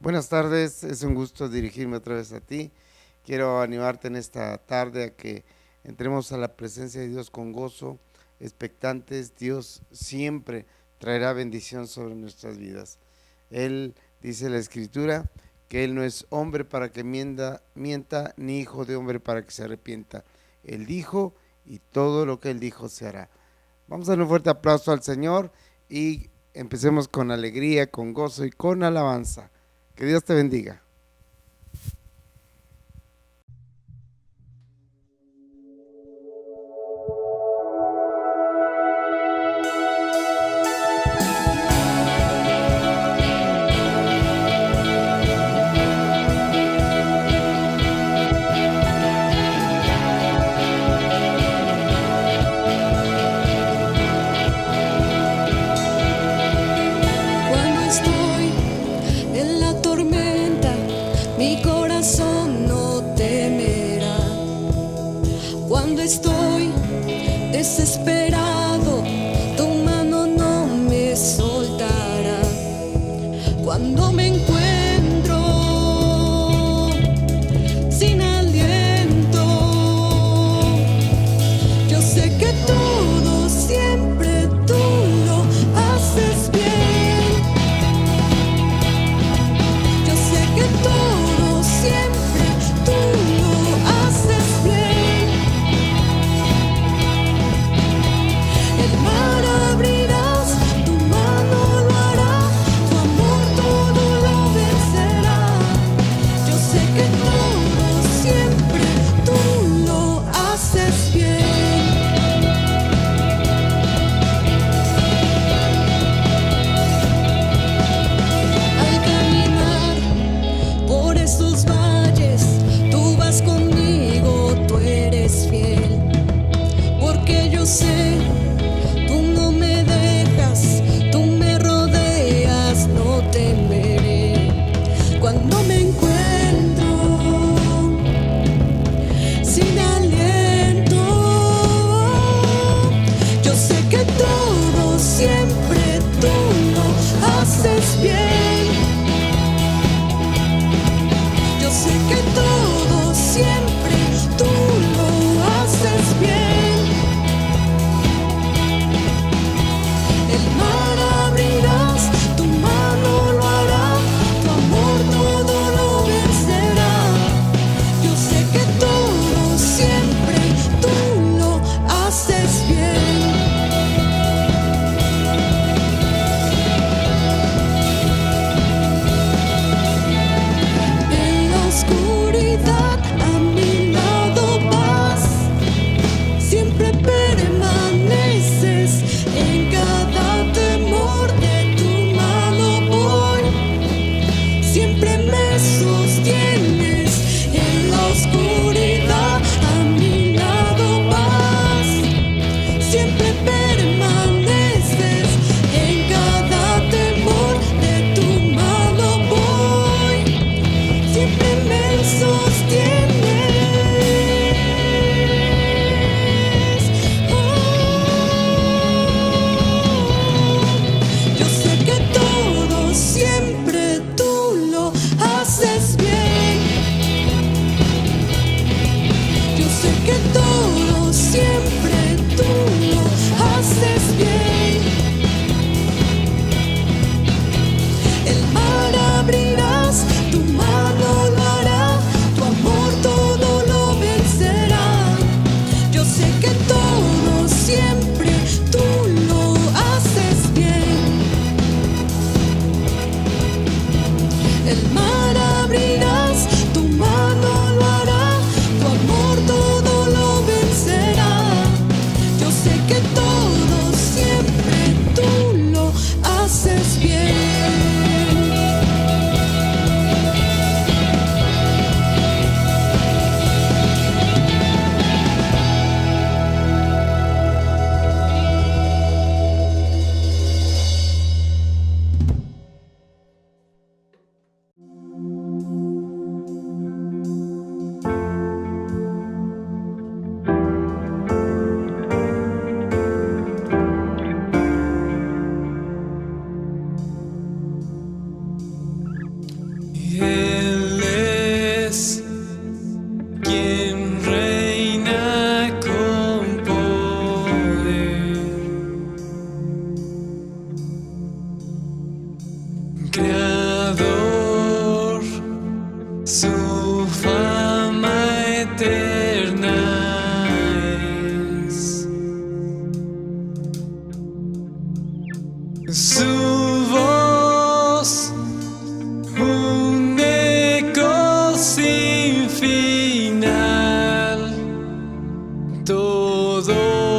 Buenas tardes, es un gusto dirigirme otra vez a ti. Quiero animarte en esta tarde a que entremos a la presencia de Dios con gozo, expectantes. Dios siempre traerá bendición sobre nuestras vidas. Él dice la Escritura que Él no es hombre para que mienta, ni hijo de hombre para que se arrepienta. Él dijo y todo lo que Él dijo se hará. Vamos a dar un fuerte aplauso al Señor y empecemos con alegría, con gozo y con alabanza. Que Dios te bendiga. Cuando estoy en la tormenta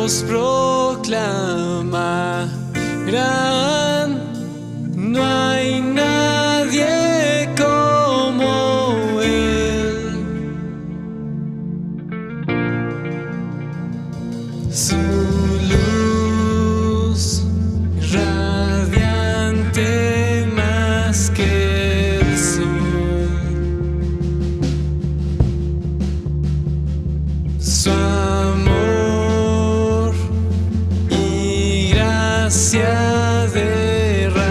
Dios proclamarán: no hay nadie como Él. Su luz radiante más que el sol, su amor y gracia derramó.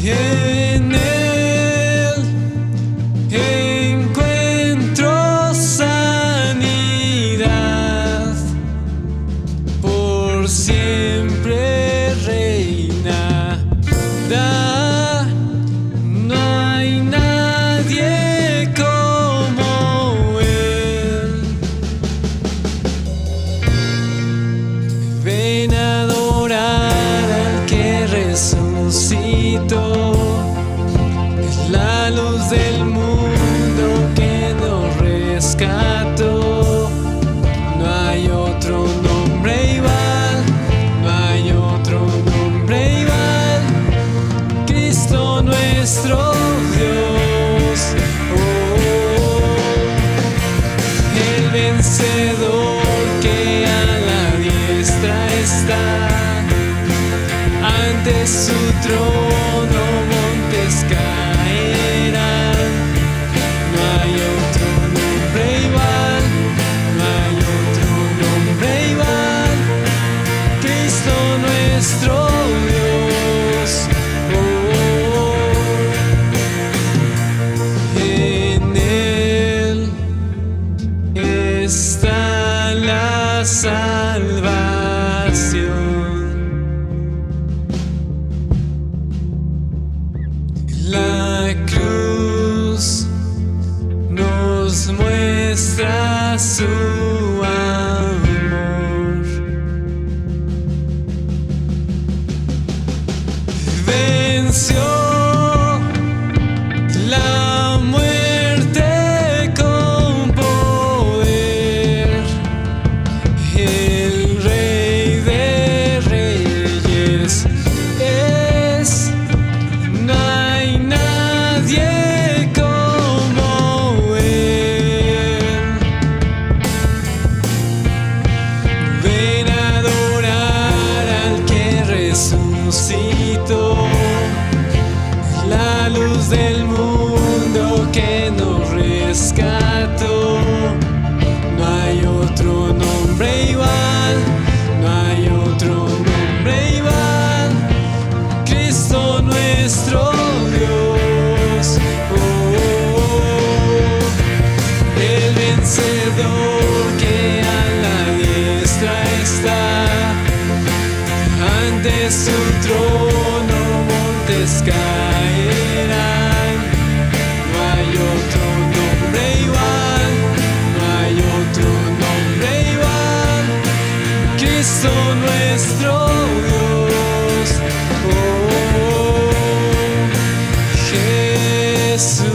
Y en Él encuentro sanidad, por siempre reinará. No hay nadie como Él. Ven a adorar al que resucitó, es la luz del mundo que nos rescató. No hay otro nombre igual, no hay otro nombre igual. Cristo nuestro Dios, el vencedor que a la diestra está. Ante su trono montes caerán. No hay otro nombre igual, no hay otro nombre igual. Cristo nuestro Dios, en Él está la salvación. La cruz nos muestra su amor. Venció la muerte con poder, el Rey de Reyes es. No hay nadie como Él. Ven a adorar al que resucitó, la luz del mundo que nos rescató. No hay otro nombre igual, no hay otro nombre igual. Cristo nuestro Dios, el vencedor que a la diestra está. Ante su trono montes caerán. No hay otro nombre igual, no hay otro nombre igual. Cristo nuestro Dios, Jesús.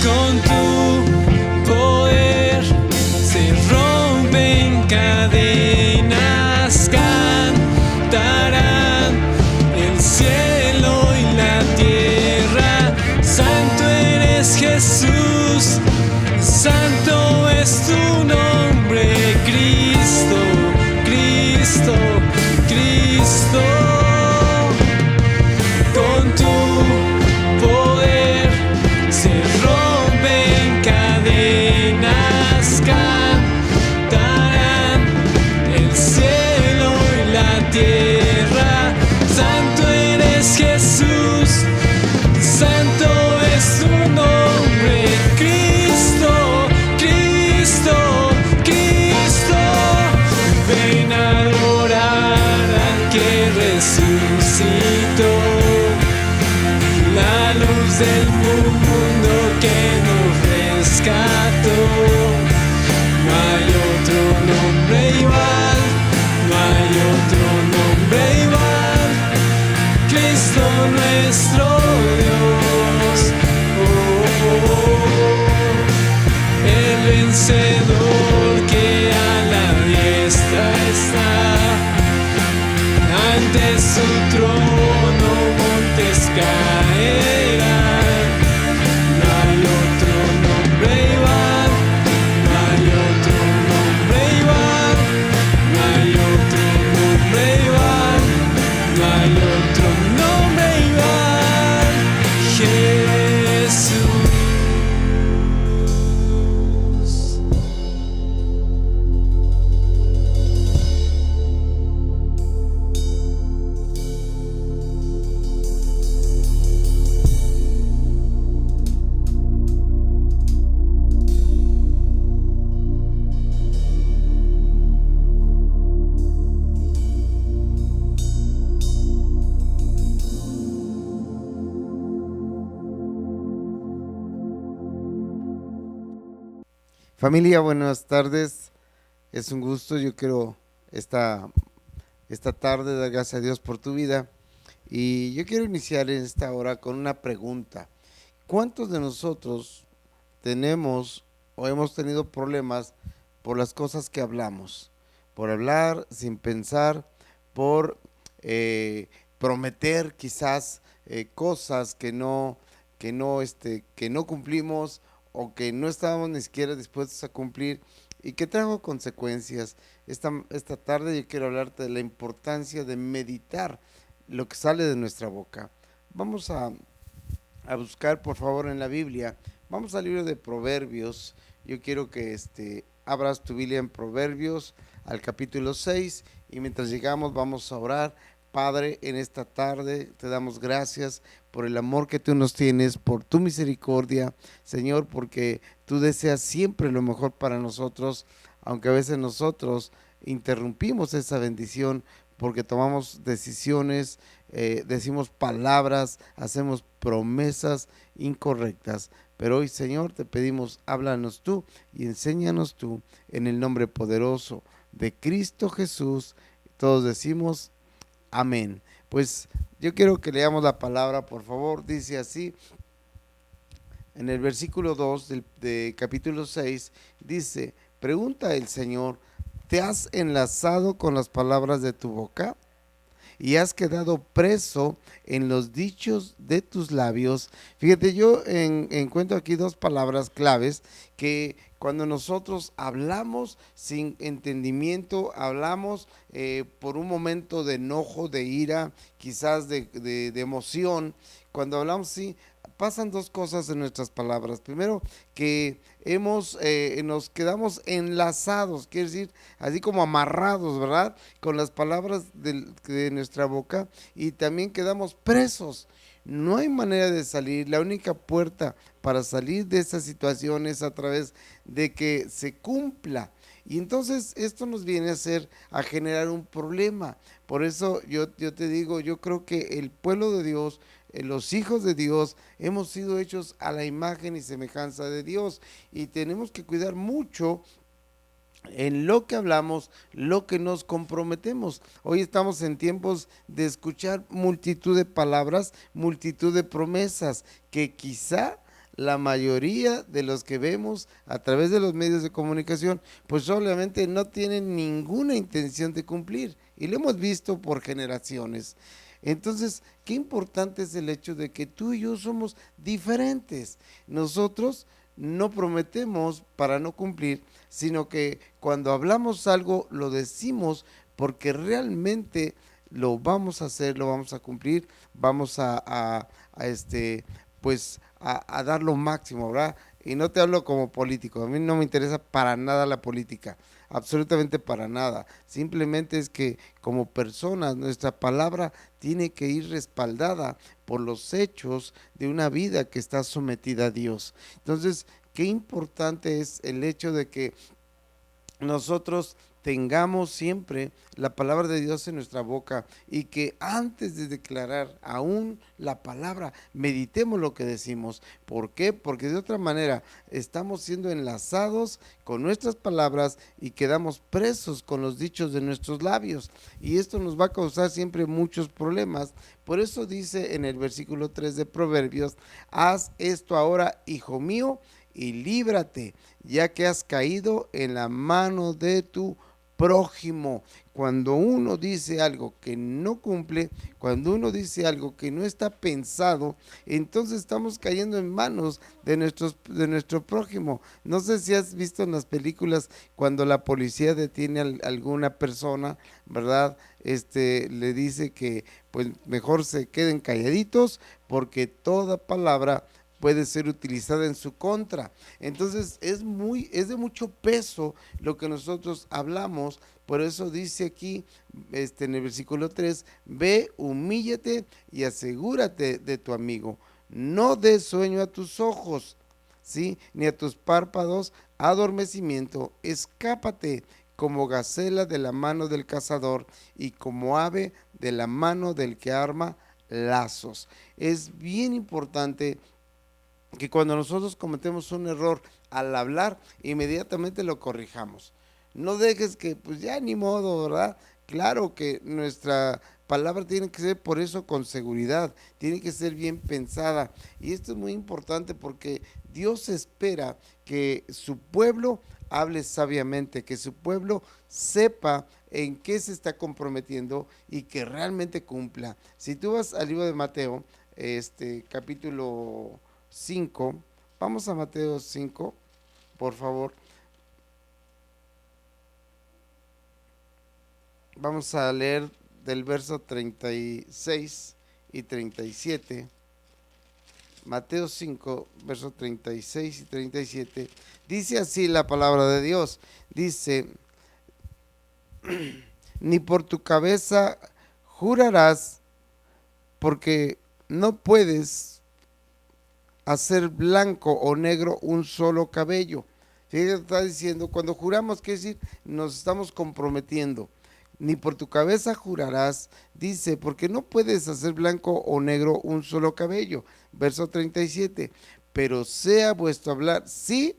Con tu poder se rompe vencedor que a la diestra está. Ante su trono montes caerán. No hay otro nombre igual, no hay otro nombre igual, no hay otro nombre igual, no hay otro nombre igual. Jesús. Familia, buenas tardes. Es un gusto. Yo quiero esta tarde dar gracias a Dios por tu vida. Y yo quiero iniciar en esta hora con una pregunta. ¿Cuántos de nosotros tenemos o hemos tenido problemas por las cosas que hablamos? Por hablar sin pensar, por prometer quizás cosas que no cumplimos, o que no estábamos ni siquiera dispuestos a cumplir y que trajo consecuencias. Esta tarde yo quiero hablarte de la importancia de meditar lo que sale de nuestra boca. Vamos a buscar, por favor, en la Biblia. Vamos al libro de Proverbios. Yo quiero que abras tu Biblia en Proverbios al capítulo 6 y mientras llegamos vamos a orar. Padre, en esta tarde te damos gracias por el amor que tú nos tienes, por tu misericordia, Señor, porque tú deseas siempre lo mejor para nosotros, aunque a veces nosotros interrumpimos esa bendición porque tomamos decisiones, decimos palabras, hacemos promesas incorrectas. Pero hoy, Señor, te pedimos, háblanos tú y enséñanos tú en el nombre poderoso de Cristo Jesús. Todos decimos amén. Pues yo quiero que leamos la palabra, por favor. Dice así, en el versículo 2 de capítulo 6, dice, pregunta el Señor, ¿te has enlazado con las palabras de tu boca? ¿Y has quedado preso en los dichos de tus labios? Fíjate, yo encuentro aquí dos palabras claves que cuando nosotros hablamos sin entendimiento, hablamos por un momento de enojo, de ira, quizás de emoción, cuando hablamos sí, pasan dos cosas en nuestras palabras. Primero, que nos quedamos enlazados, quiere decir, así como amarrados, ¿verdad? Con las palabras de nuestra boca, y también quedamos presos. No hay manera de salir. La única puerta para salir de esa situación es a través de que se cumpla. Y entonces esto nos viene a generar un problema. Por eso yo te digo, yo creo que el pueblo de Dios, los hijos de Dios, hemos sido hechos a la imagen y semejanza de Dios. Y tenemos que cuidar mucho en lo que hablamos, lo que nos comprometemos. Hoy estamos en tiempos de escuchar multitud de palabras, multitud de promesas, que quizá la mayoría de los que vemos a través de los medios de comunicación, pues obviamente no tienen ninguna intención de cumplir, y lo hemos visto por generaciones. Entonces, qué importante es el hecho de que tú y yo somos diferentes. Nosotros no prometemos para no cumplir, sino que cuando hablamos algo lo decimos porque realmente lo vamos a hacer, lo vamos a cumplir, vamos a dar lo máximo, ¿verdad? Y no te hablo como político, a mí no me interesa para nada la política, absolutamente para nada. Simplemente es que como personas nuestra palabra tiene que ir respaldada por los hechos de una vida que está sometida a Dios. Entonces, qué importante es el hecho de que nosotros tengamos siempre la palabra de Dios en nuestra boca, y que antes de declarar aún la palabra, meditemos lo que decimos. ¿Por qué? Porque de otra manera estamos siendo enlazados con nuestras palabras y quedamos presos con los dichos de nuestros labios, y esto nos va a causar siempre muchos problemas. Por eso dice en el versículo 3 de Proverbios, haz esto ahora, hijo mío, y líbrate, ya que has caído en la mano de tu prójimo. Cuando uno dice algo que no cumple, cuando uno dice algo que no está pensado, entonces estamos cayendo en manos de nuestro prójimo. No sé si has visto en las películas cuando la policía detiene a alguna persona, ¿verdad? Le dice que pues mejor se queden calladitos porque toda palabra puede ser utilizada en su contra. Entonces es de mucho peso lo que nosotros hablamos. Por eso dice aquí en el versículo 3, ve, humíllate y asegúrate de tu amigo. No des sueño a tus ojos, ¿sí? Ni a tus párpados adormecimiento. Escápate como gacela de la mano del cazador y como ave de la mano del que arma lazos. Es bien importante que cuando nosotros cometemos un error al hablar, inmediatamente lo corrijamos. No dejes que, pues ya ni modo, ¿verdad? Claro que nuestra palabra tiene que ser por eso con seguridad, tiene que ser bien pensada. Y esto es muy importante porque Dios espera que su pueblo hable sabiamente, que su pueblo sepa en qué se está comprometiendo y que realmente cumpla. Si tú vas al libro de Mateo, capítulo 5, vamos a Mateo 5, por favor. Vamos a leer del verso 36 y 37. Mateo 5, verso 36 y 37. Dice así la palabra de Dios. Dice, ni por tu cabeza jurarás, porque no puedes hacer blanco o negro un solo cabello. Fíjate, está diciendo, cuando juramos, quiere decir, nos estamos comprometiendo. Ni por tu cabeza jurarás, dice, porque no puedes hacer blanco o negro un solo cabello. Verso 37, pero sea vuestro hablar sí,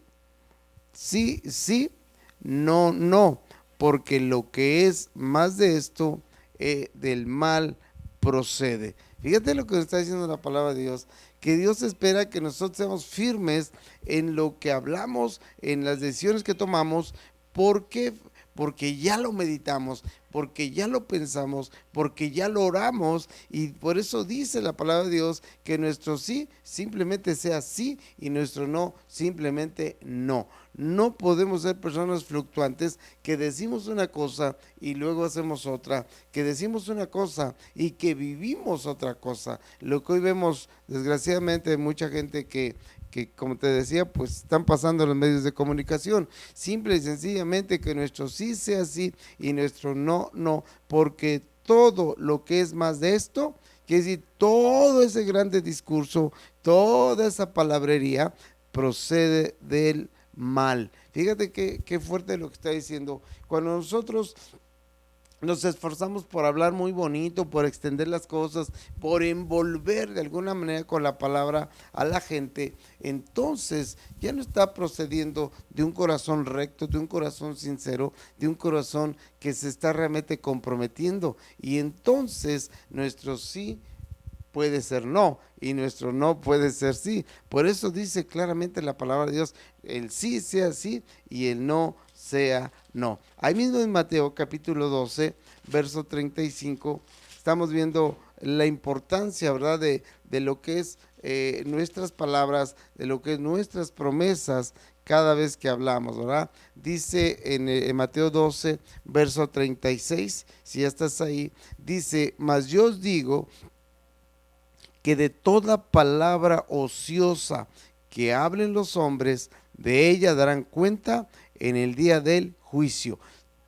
sí, sí, no, no, porque lo que es más de esto, del mal procede. Fíjate lo que nos está diciendo la palabra de Dios, que Dios espera que nosotros seamos firmes en lo que hablamos, en las decisiones que tomamos. ¿Por qué? Porque ya lo meditamos, porque ya lo pensamos, porque ya lo oramos, y por eso dice la palabra de Dios que nuestro sí simplemente sea sí y nuestro no simplemente no. No podemos ser personas fluctuantes que decimos una cosa y luego hacemos otra, que decimos una cosa y que vivimos otra cosa. Lo que hoy vemos desgraciadamente mucha gente que como te decía, pues están pasando en los medios de comunicación, simple y sencillamente que nuestro sí sea sí y nuestro no, no, porque todo lo que es más de esto, quiere decir, todo ese grande discurso, toda esa palabrería procede del mal. Fíjate qué fuerte lo que está diciendo. Cuando nosotros nos esforzamos por hablar muy bonito, por extender las cosas, por envolver de alguna manera con la palabra a la gente, entonces ya no está procediendo de un corazón recto, de un corazón sincero, de un corazón que se está realmente comprometiendo, y entonces nuestro sí puede ser no y nuestro no puede ser sí. Por eso dice claramente la palabra de Dios, el sí sea sí y el no sea no. Ahí mismo en Mateo capítulo 12, verso 35, estamos viendo la importancia, ¿verdad?, de lo que es nuestras palabras, de lo que es nuestras promesas cada vez que hablamos, ¿verdad? Dice en Mateo 12, verso 36, si ya estás ahí, dice, mas yo os digo que de toda palabra ociosa que hablen los hombres, de ella darán cuenta en el día del juicio.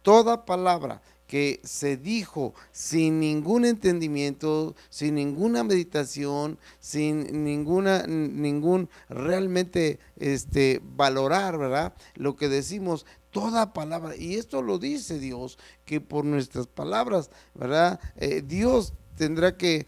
Toda palabra que se dijo sin ningún entendimiento, sin ninguna meditación, sin ningún realmente valorar, ¿verdad?, lo que decimos, toda palabra, y esto lo dice Dios, que por nuestras palabras, ¿verdad?, Dios tendrá que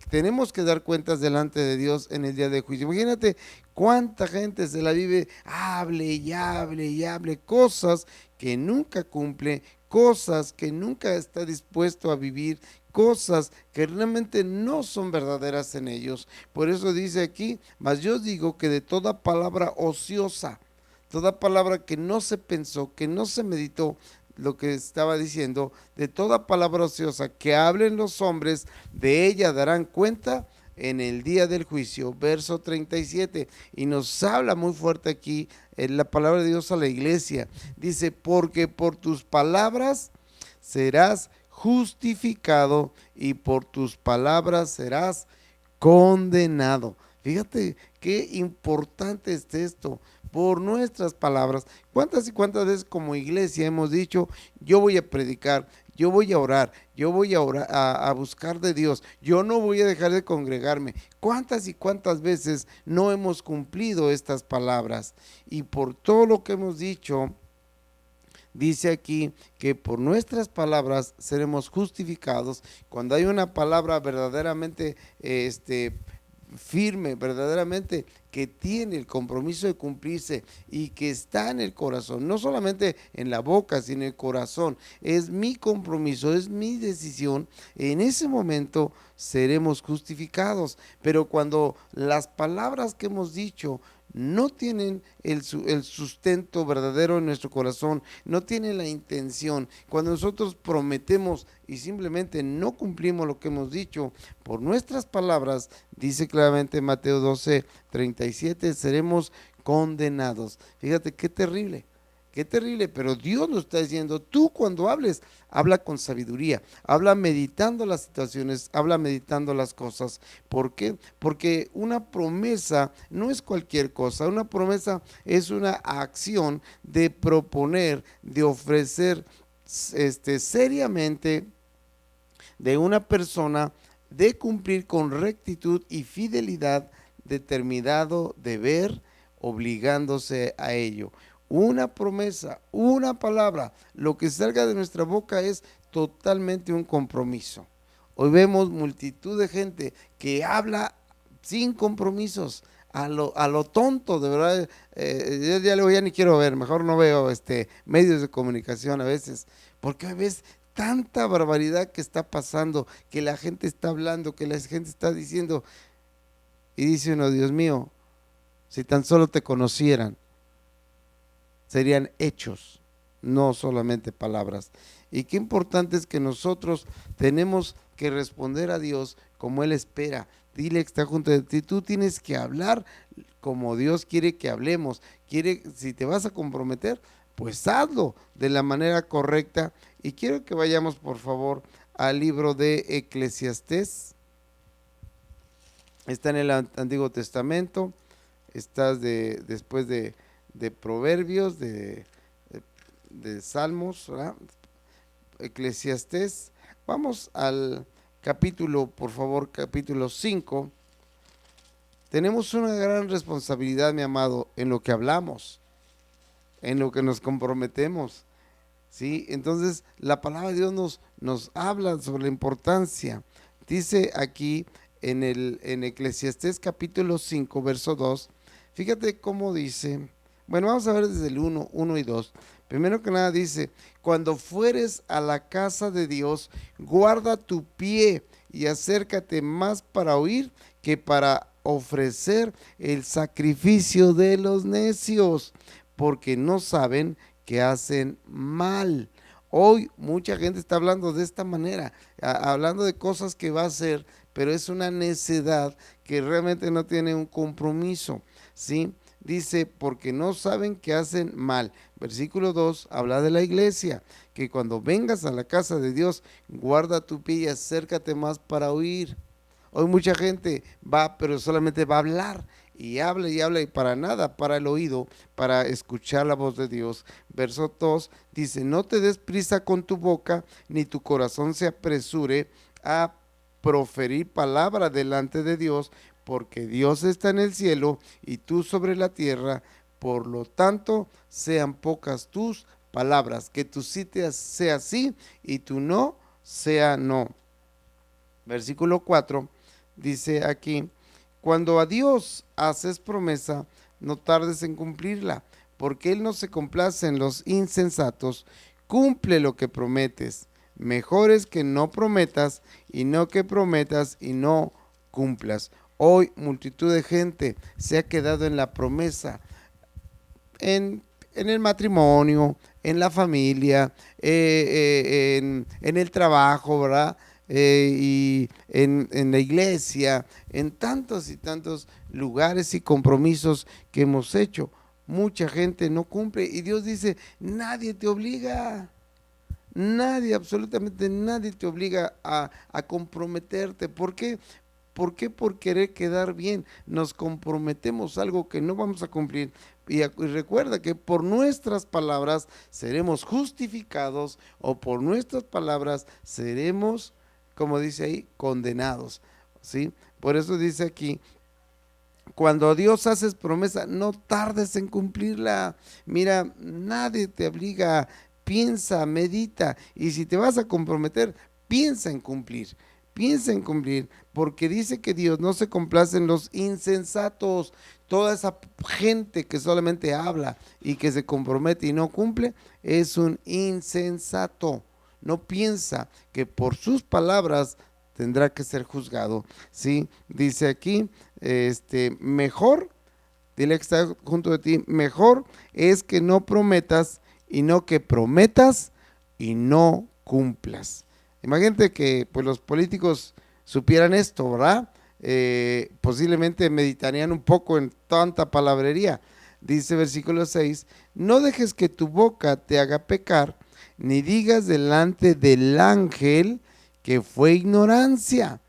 tenemos que dar cuentas delante de Dios en el día de juicio. Imagínate cuánta gente se la vive, hable y hable y hable cosas que nunca cumple, cosas que nunca está dispuesto a vivir, cosas que realmente no son verdaderas en ellos. Por eso dice aquí, mas yo digo que de toda palabra ociosa, toda palabra que no se pensó, que no se meditó, lo que estaba diciendo, de toda palabra ociosa que hablen los hombres, de ella darán cuenta en el día del juicio. Verso 37, y nos habla muy fuerte aquí en la palabra de Dios a la iglesia. Dice, porque por tus palabras serás justificado y por tus palabras serás condenado. Fíjate qué importante es esto. Por nuestras palabras, cuántas y cuántas veces como iglesia hemos dicho, yo voy a predicar, yo voy a orar, a buscar de Dios, yo no voy a dejar de congregarme. Cuántas y cuántas veces no hemos cumplido estas palabras, y por todo lo que hemos dicho, dice aquí que por nuestras palabras seremos justificados. Cuando hay una palabra verdaderamente firme, verdaderamente que tiene el compromiso de cumplirse y que está en el corazón, no solamente en la boca, sino en el corazón, es mi compromiso, es mi decisión, en ese momento seremos justificados. Pero cuando las palabras que hemos dicho no tienen el sustento verdadero en nuestro corazón, no tienen la intención, cuando nosotros prometemos y simplemente no cumplimos lo que hemos dicho, por nuestras palabras, dice claramente Mateo 12:37, seremos condenados. Fíjate qué terrible. Qué terrible, pero Dios nos está diciendo, tú cuando hables, habla con sabiduría, habla meditando las situaciones, habla meditando las cosas. ¿Por qué? Porque una promesa no es cualquier cosa, una promesa es una acción de proponer, de ofrecer seriamente de una persona, de cumplir con rectitud y fidelidad determinado deber, obligándose a ello. Una promesa, una palabra, lo que salga de nuestra boca es totalmente un compromiso. Hoy vemos multitud de gente que habla sin compromisos, a lo tonto, de verdad. Yo ya ni quiero ver, mejor no veo medios de comunicación a veces, porque a veces tanta barbaridad que está pasando, que la gente está hablando, que la gente está diciendo, y dice uno, Dios mío, si tan solo te conocieran, serían hechos, no solamente palabras. Y qué importante es que nosotros tenemos que responder a Dios como Él espera. Dile que está junto de ti, tú tienes que hablar como Dios quiere que hablemos. Si te vas a comprometer, pues hazlo de la manera correcta. Y quiero que vayamos por favor al libro de Eclesiastés. Está en el Antiguo Testamento, está después de Proverbios, de Salmos, ¿verdad? Eclesiastés. Vamos al capítulo, por favor, capítulo 5. Tenemos una gran responsabilidad, mi amado, en lo que hablamos, en lo que nos comprometemos, ¿sí? Entonces, la palabra de Dios nos habla sobre la importancia. Dice aquí en Eclesiastés capítulo 5, verso 2, fíjate cómo dice. Bueno, vamos a ver desde el 1 y 2. Primero que nada dice, cuando fueres a la casa de Dios, guarda tu pie y acércate más para oír que para ofrecer el sacrificio de los necios, porque no saben que hacen mal. Hoy mucha gente está hablando de esta manera, hablando de cosas que va a hacer, pero es una necedad que realmente no tiene un compromiso, ¿sí? Dice, porque no saben que hacen mal. Versículo 2 habla de la iglesia, que cuando vengas a la casa de Dios, guarda tu pie y acércate más para oír. Hoy mucha gente va, pero solamente va a hablar, y habla y para nada, para el oído, para escuchar la voz de Dios. Verso 2 dice, no te des prisa con tu boca, ni tu corazón se apresure a proferir palabra delante de Dios, porque Dios está en el cielo y tú sobre la tierra, por lo tanto sean pocas tus palabras, que tu sí sea sí y tu no sea no. Versículo 4 dice aquí, cuando a Dios haces promesa, no tardes en cumplirla, porque Él no se complace en los insensatos. Cumple lo que prometes. Mejor es que no prometas y no que prometas y no cumplas. Hoy multitud de gente se ha quedado en la promesa, en el matrimonio, en la familia, en el trabajo, ¿verdad? Y en la iglesia, en tantos y tantos lugares y compromisos que hemos hecho. Mucha gente no cumple y Dios dice, nadie te obliga. Nadie, absolutamente nadie te obliga a comprometerte. ¿Por qué? ¿Por qué por querer quedar bien nos comprometemos a algo que no vamos a cumplir? Y recuerda que por nuestras palabras seremos justificados o por nuestras palabras seremos, como dice ahí, condenados, ¿sí? Por eso dice aquí, cuando a Dios haces promesa, no tardes en cumplirla. Mira, nadie te obliga, piensa, medita, y si te vas a comprometer, piensa en cumplir. Piensa en cumplir, porque dice que Dios no se complace en los insensatos. Toda esa gente que solamente habla y que se compromete y no cumple, es un insensato. No piensa que por sus palabras tendrá que ser juzgado. Sí, dice aquí, mejor, dile que está junto de ti, mejor es que no prometas y no que prometas y no cumplas. Imagínate que pues los políticos supieran esto, ¿verdad? Posiblemente meditarían un poco en tanta palabrería. Dice versículo 6, no dejes que tu boca te haga pecar, ni digas delante del ángel que fue ignorancia.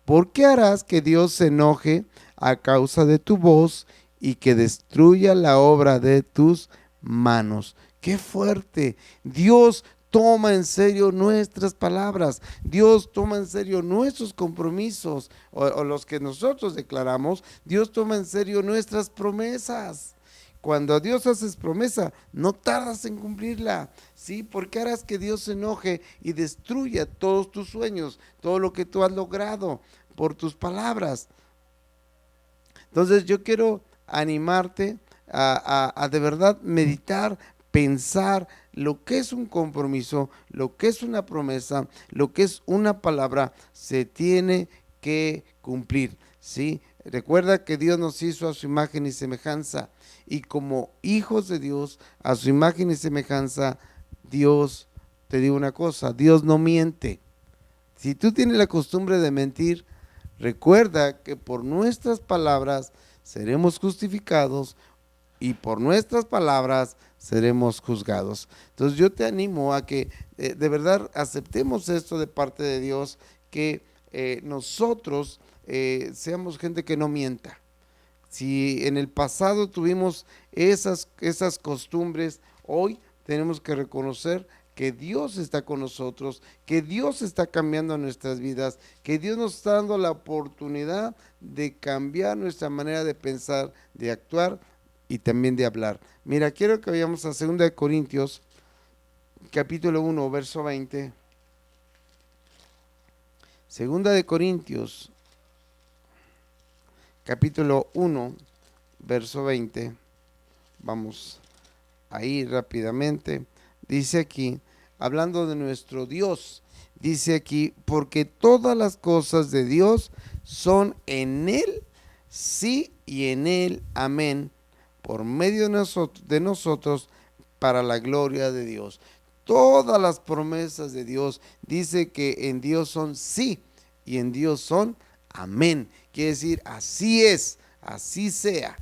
¿Por qué harás que Dios se enoje a causa de tu voz y que destruya la obra de tus manos? ¡Qué fuerte! Dios toma en serio nuestras palabras. Dios toma en serio nuestros compromisos o los que nosotros declaramos. Dios toma en serio nuestras promesas. Cuando a Dios haces promesa, no tardas en cumplirla, ¿sí? Porque harás que Dios se enoje y destruya todos tus sueños, todo lo que tú has logrado por tus palabras. Entonces yo quiero animarte a de verdad meditar, pensar lo que es un compromiso, lo que es una promesa, lo que es una palabra, se tiene que cumplir, ¿sí? Recuerda que Dios nos hizo a su imagen y semejanza, y como hijos de Dios, a su imagen y semejanza, Dios, te digo una cosa, Dios no miente. Si tú tienes la costumbre de mentir, recuerda que por nuestras palabras seremos justificados y por nuestras palabras seremos juzgados. Entonces yo te animo a que de verdad aceptemos esto de parte de Dios, que nosotros seamos gente que no mienta. Si en el pasado tuvimos esas costumbres, hoy tenemos que reconocer que Dios está con nosotros, que Dios está cambiando nuestras vidas, que Dios nos está dando la oportunidad de cambiar nuestra manera de pensar, de actuar y también de hablar. Mira, quiero que vayamos a 2 Corintios, capítulo 1, verso 20. 2 Corintios, capítulo 1, verso 20. Vamos a ir rápidamente. Dice aquí, hablando de nuestro Dios, dice aquí, porque todas las cosas de Dios son en Él, sí, y en Él, amén, por medio de nosotros, para la gloria de Dios. Todas las promesas de Dios, dice que en Dios son sí, y en Dios son amén. Quiere decir, así es, así sea.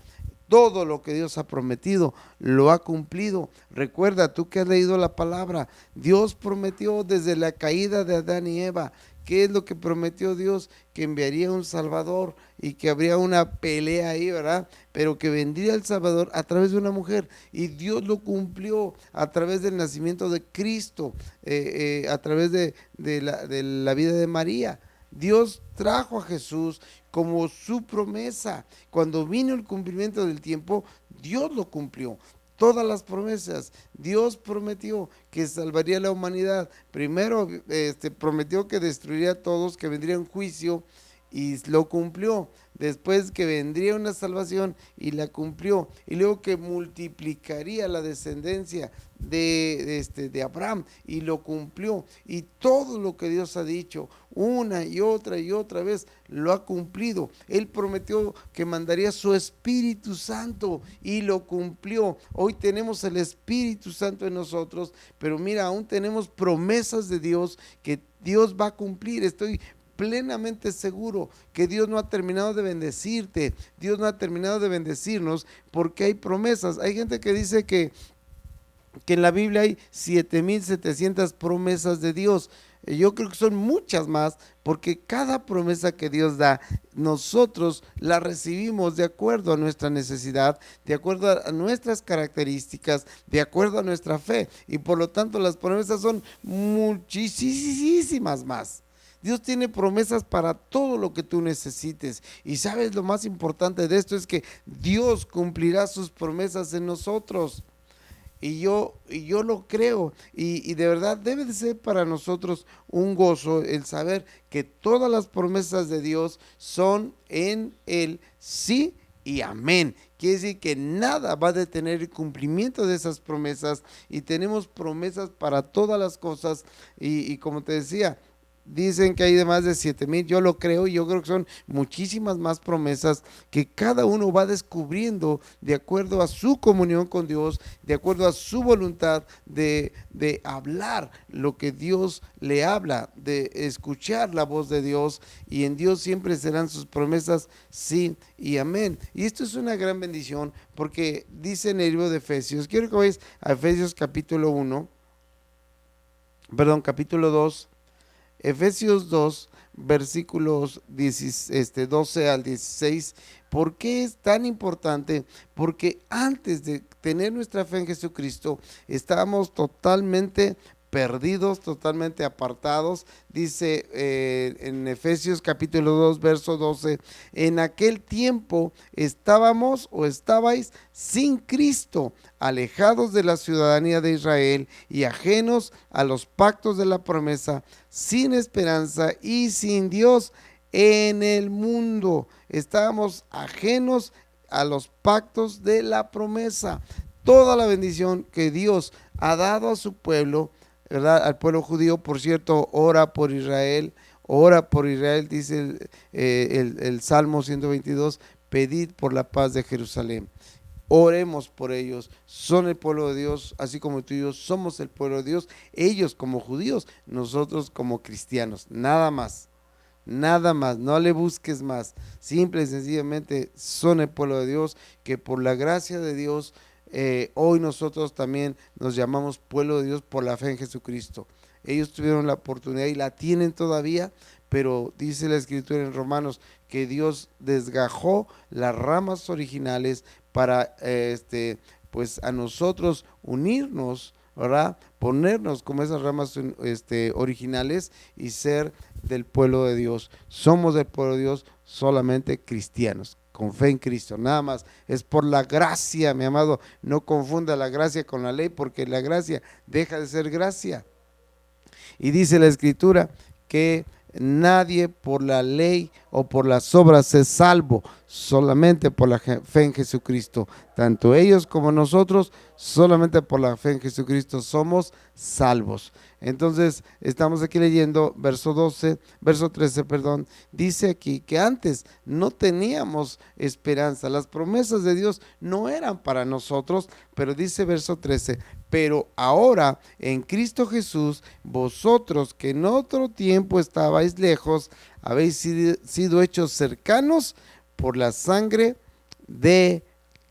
Todo lo que Dios ha prometido lo ha cumplido. Recuerda, tú que has leído la palabra, Dios prometió desde la caída de Adán y Eva. ¿Qué es lo que prometió Dios? Que enviaría un Salvador y que habría una pelea ahí, ¿verdad? Pero que vendría el Salvador a través de una mujer, y Dios lo cumplió a través del nacimiento de Cristo, a través de la vida de María. Dios trajo a Jesús como su promesa. Cuando vino el cumplimiento del tiempo, Dios lo cumplió. Todas las promesas, Dios prometió que salvaría a la humanidad. Primero prometió que destruiría a todos, que vendría un juicio, y lo cumplió. Después que vendría una salvación y la cumplió, y luego que multiplicaría la descendencia de Abraham y lo cumplió, y todo lo que Dios ha dicho una y otra vez lo ha cumplido. Él prometió que mandaría su Espíritu Santo y lo cumplió. Hoy tenemos el Espíritu Santo en nosotros, pero mira, aún tenemos promesas de Dios que Dios va a cumplir. Estoy plenamente seguro que Dios no ha terminado de bendecirte, Dios no ha terminado de bendecirnos, porque hay promesas. Hay gente que dice que en la Biblia hay 7,700 promesas de Dios. Yo creo que son muchas más, porque cada promesa que Dios da, nosotros la recibimos de acuerdo a nuestra necesidad, de acuerdo a nuestras características, de acuerdo a nuestra fe, y por lo tanto las promesas son muchísimas más. Dios tiene promesas para todo lo que tú necesites. Y sabes, lo más importante de esto es que Dios cumplirá sus promesas en nosotros. Y yo lo creo, y de verdad debe de ser para nosotros un gozo el saber que todas las promesas de Dios son en el sí y amén. Quiere decir que nada va a detener el cumplimiento de esas promesas, y tenemos promesas para todas las cosas, y como te decía, dicen que hay de más de 7,000, yo lo creo, y yo creo que son muchísimas más promesas que cada uno va descubriendo de acuerdo a su comunión con Dios, de acuerdo a su voluntad de hablar lo que Dios le habla, de escuchar la voz de Dios, y en Dios siempre serán sus promesas sí y amén. Y esto es una gran bendición, porque dice en el libro de Efesios, quiero que vayas a Efesios capítulo 2, Efesios 2, versículos 12 al 16. ¿Por qué es tan importante? Porque antes de tener nuestra fe en Jesucristo, estábamos totalmente perdidos, totalmente apartados. Dice en Efesios capítulo 2, verso 12, en aquel tiempo estábamos o estabais sin Cristo, alejados de la ciudadanía de Israel y ajenos a los pactos de la promesa, sin esperanza y sin Dios en el mundo. Estábamos ajenos a los pactos de la promesa. Toda la bendición que Dios ha dado a su pueblo, ¿verdad? Al pueblo judío, por cierto, ora por Israel, dice el Salmo 122, pedid por la paz de Jerusalén. Oremos por ellos, son el pueblo de Dios, así como tú y yo somos el pueblo de Dios, ellos como judíos, nosotros como cristianos, nada más, no le busques más, simple y sencillamente son el pueblo de Dios, que por la gracia de Dios, hoy nosotros también nos llamamos pueblo de Dios por la fe en Jesucristo. Ellos tuvieron la oportunidad y la tienen todavía, pero dice la escritura en Romanos que Dios desgajó las ramas originales para pues a nosotros unirnos, ¿verdad? Ponernos como esas ramas originales y ser del pueblo de Dios. Somos del pueblo de Dios solamente cristianos, con fe en Cristo, nada más. Es por la gracia, mi amado. No confunda la gracia con la ley, porque la gracia deja de ser gracia. Y dice la escritura que nadie por la ley o por las obras es salvo, solamente por la fe en Jesucristo. Tanto ellos como nosotros, solamente por la fe en Jesucristo somos salvos. Entonces, estamos aquí leyendo verso 13, dice aquí que antes no teníamos esperanza, las promesas de Dios no eran para nosotros, pero dice verso 13, pero ahora en Cristo Jesús, vosotros que en otro tiempo estabais lejos, habéis sido hechos cercanos por la sangre de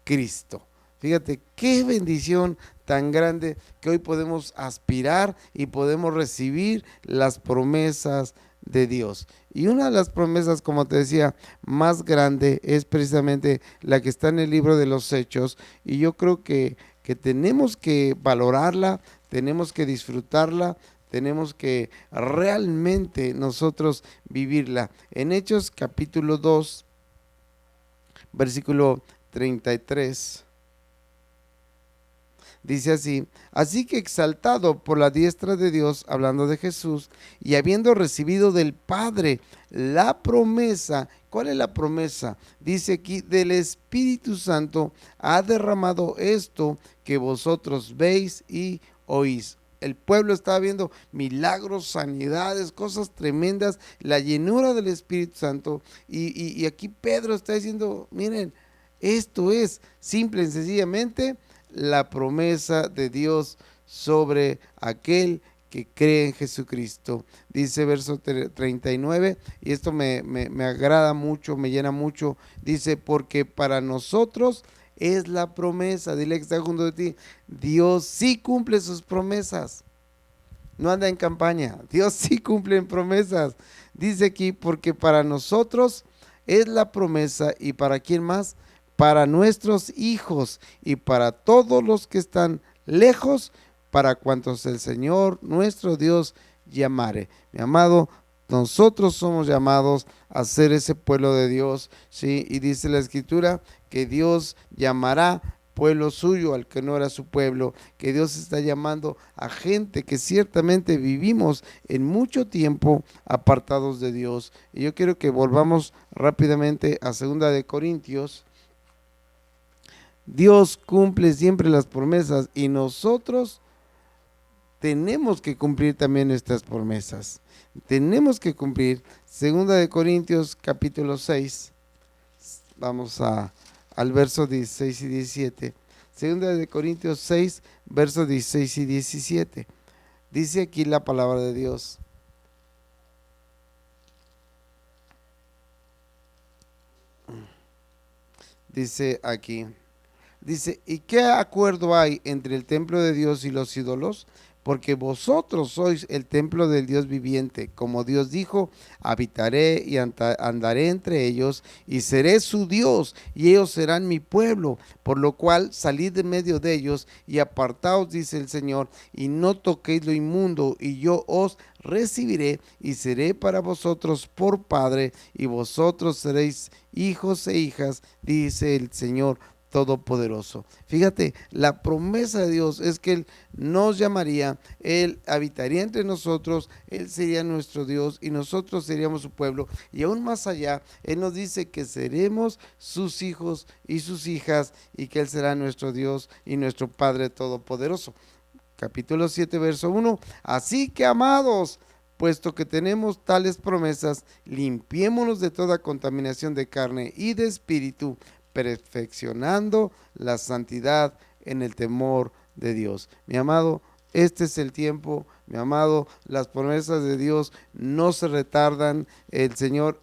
Cristo. Fíjate qué bendición tan grande que hoy podemos aspirar y podemos recibir las promesas de Dios. Y una de las promesas, como te decía, más grande es precisamente la que está en el libro de los Hechos, y yo creo que tenemos que valorarla, tenemos que disfrutarla, tenemos que realmente nosotros vivirla. En Hechos capítulo 2, versículo 33, Dice así: así que exaltado por la diestra de Dios, hablando de Jesús, y habiendo recibido del Padre la promesa. ¿Cuál es la promesa? Dice aquí: del Espíritu Santo ha derramado esto que vosotros veis y oís. El pueblo estaba viendo milagros, sanidades, cosas tremendas, la llenura del Espíritu Santo. Y aquí Pedro está diciendo: miren, esto es simple y sencillamente la promesa de Dios sobre aquel que cree en Jesucristo. Dice verso 39, y esto me agrada mucho, me llena mucho. Dice: porque para nosotros es la promesa. Dile que está junto de ti: Dios sí cumple sus promesas. No anda en campaña. Dios sí cumple en promesas. Dice aquí: porque para nosotros es la promesa. ¿Y para quién más? Para nuestros hijos y para todos los que están lejos, para cuantos el Señor nuestro Dios llamare. Mi amado, nosotros somos llamados a ser ese pueblo de Dios, ¿sí? Y dice la Escritura que Dios llamará pueblo suyo al que no era su pueblo, que Dios está llamando a gente que ciertamente vivimos en mucho tiempo apartados de Dios. Y yo quiero que volvamos rápidamente a 2 de Corintios. Dios cumple siempre las promesas y nosotros tenemos que cumplir también estas promesas. Tenemos que cumplir. 2 de Corintios capítulo 6. Vamos al verso 16 y 17. 2 de Corintios 6, versos 16 y 17. Dice aquí la palabra de Dios: dice aquí, dice: ¿y qué acuerdo hay entre el templo de Dios y los ídolos? Porque vosotros sois el templo del Dios viviente. Como Dios dijo: habitaré y andaré entre ellos y seré su Dios y ellos serán mi pueblo. Por lo cual salid de medio de ellos y apartaos, dice el Señor, y no toquéis lo inmundo, y yo os recibiré y seré para vosotros por Padre, y vosotros seréis hijos e hijas, dice el Señor Todopoderoso. Fíjate, la promesa de Dios es que Él nos llamaría, Él habitaría entre nosotros, Él sería nuestro Dios y nosotros seríamos su pueblo. Y aún más allá, Él nos dice que seremos sus hijos y sus hijas y que Él será nuestro Dios y nuestro Padre Todopoderoso. Capítulo 7, verso 1. Así que, amados, puesto que tenemos tales promesas, limpiémonos de toda contaminación de carne y de espíritu, perfeccionando la santidad en el temor de Dios. Mi amado, este es el tiempo. Mi amado, las promesas de Dios no se retardan. El Señor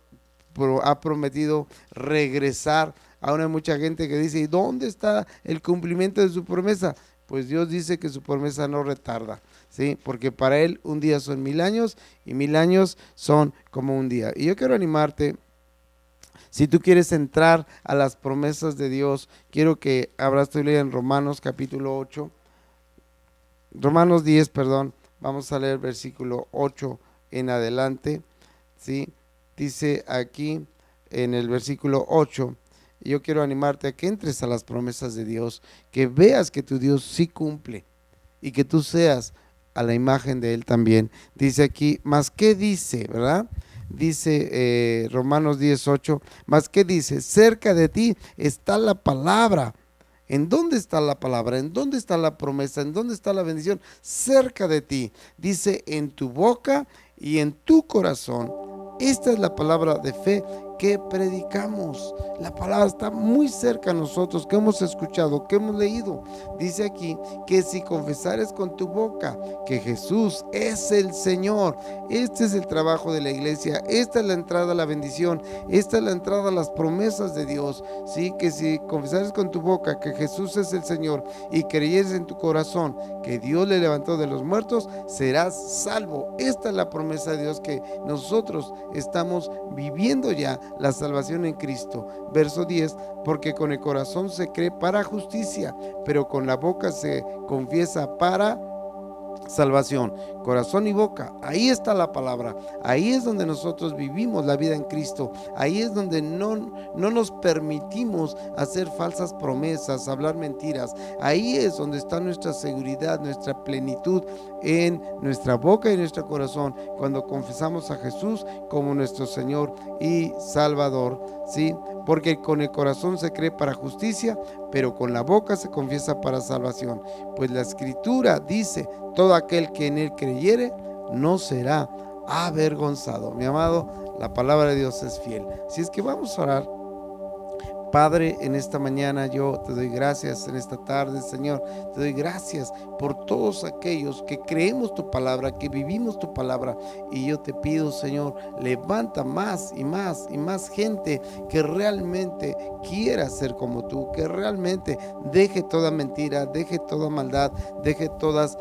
ha prometido regresar. Ahora hay mucha gente que dice: ¿y dónde está el cumplimiento de su promesa? Pues Dios dice que su promesa no retarda, ¿sí? Porque para Él un día son 1000 años y 1000 años son como un día. Y yo quiero animarte. Si tú quieres entrar a las promesas de Dios, quiero que abras tu Biblia en Romanos capítulo 8. Romanos 10, perdón. Vamos a leer versículo 8 en adelante, ¿sí? Dice aquí en el versículo 8. Yo quiero animarte a que entres a las promesas de Dios, que veas que tu Dios sí cumple y que tú seas a la imagen de Él también. Dice aquí: ¿más qué dice, verdad? Dice Romanos 18, ¿más qué dice? Cerca de ti está la palabra. ¿En dónde está la palabra? ¿En dónde está la promesa? ¿En dónde está la bendición? Cerca de ti. Dice: en tu boca y en tu corazón. Esta es la palabra de fe que predicamos. La palabra está muy cerca a nosotros, que hemos escuchado, que hemos leído. Dice aquí que si confesares con tu boca que Jesús es el Señor, este es el trabajo de la iglesia, esta es la entrada a la bendición, esta es la entrada a las promesas de Dios, ¿sí? Que si confesares con tu boca que Jesús es el Señor y creyeres en tu corazón que Dios le levantó de los muertos, serás salvo. Esta es la promesa de Dios, que nosotros estamos viviendo ya la salvación en Cristo. Verso 10: porque con el corazón se cree para justicia, pero con la boca se confiesa para salvación, corazón y boca. Ahí está la palabra. Ahí es donde nosotros vivimos la vida en Cristo. Ahí es donde no nos permitimos hacer falsas promesas, hablar mentiras. Ahí es donde está nuestra seguridad, nuestra plenitud, en nuestra boca y nuestro corazón, cuando confesamos a Jesús como nuestro Señor y Salvador, ¿sí? Porque con el corazón se cree para justicia, pero con la boca se confiesa para salvación. Pues la Escritura dice: todo aquel que en él creyere no será avergonzado. Mi amado, la palabra de Dios es fiel. Si es que vamos a orar. Padre, en esta mañana yo te doy gracias, en esta tarde, Señor, te doy gracias por todos aquellos que creemos tu palabra, que vivimos tu palabra. Y yo te pido, Señor, levanta más y más y más gente que realmente quiera ser como tú, que realmente deje toda mentira, deje toda maldad, deje todas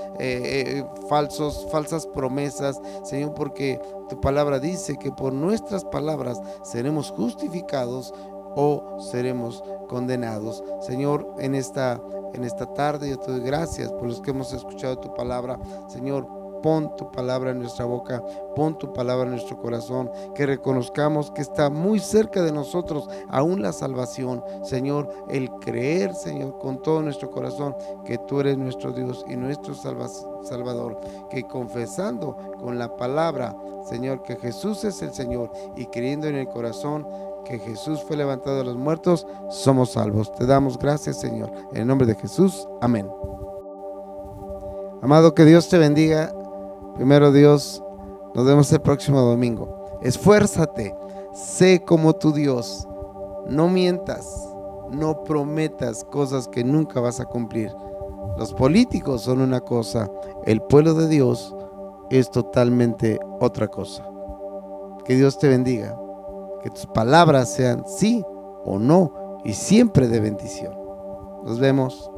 falsas promesas, Señor, porque tu palabra dice que por nuestras palabras seremos justificados o seremos condenados. Señor, en esta tarde yo te doy gracias por los que hemos escuchado tu palabra. Señor, pon tu palabra en nuestra boca, pon tu palabra en nuestro corazón, que reconozcamos que está muy cerca de nosotros aún la salvación. Señor, el creer, Señor, con todo nuestro corazón que tú eres nuestro Dios y nuestro Salvador, que confesando con la palabra, Señor, que Jesús es el Señor, y creyendo en el corazón que Jesús fue levantado de los muertos, somos salvos. Te damos gracias, Señor, en el nombre de Jesús, amén. Amado, que Dios te bendiga. Primero Dios, nos vemos el próximo domingo. Esfuérzate, sé como tu Dios, no mientas, no prometas cosas que nunca vas a cumplir. Los políticos son una cosa, el pueblo de Dios es totalmente otra cosa. Que Dios te bendiga. Que tus palabras sean sí o no y siempre de bendición. Nos vemos.